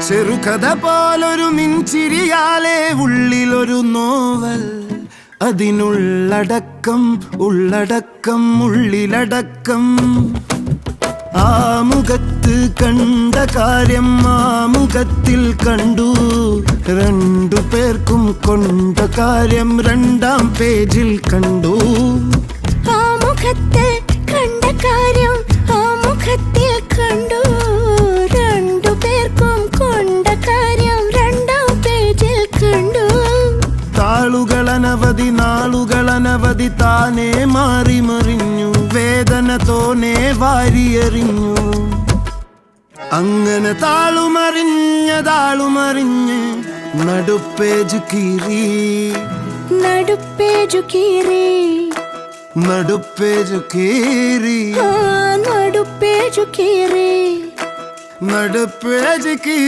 ചെറുകഥ പോലൊരു മിൻചിരിയാലെ ഉള്ളിലൊരു നോവൽ, അതിനുള്ളടക്കം ഉള്ളടക്കം ഉള്ളിലടക്കം. ആ മുഖത്ത് കണ്ട കാര്യം ആ മുഖത്തിൽ കണ്ടു, രണ്ടു പേർക്കും കൊണ്ട കാര്യം രണ്ടാം പേജിൽ കണ്ടു. ആ മുഖത്ത് കണ്ട കാര്യം ആ മുഖത്തിൽ കണ്ടു, രണ്ടു പേർക്കും കൊണ്ട കാര്യം രണ്ടാം പേജിൽ കണ്ടു. താളുകളനവധി നാളുകളനവധി താനേ മാറി മറിഞ്ഞു, വേദന തോനെ വാരിയെറിഞ്ഞു. അങ്ങനെ താളുമറിഞ്ഞ് നടുപ്പേജ് കീറി, നടുപ്പേജു കീറി, നടുപ്പേജ് കീറി, നടുപ്പേജു കീറി, നടുപ്പേജ് കീറി.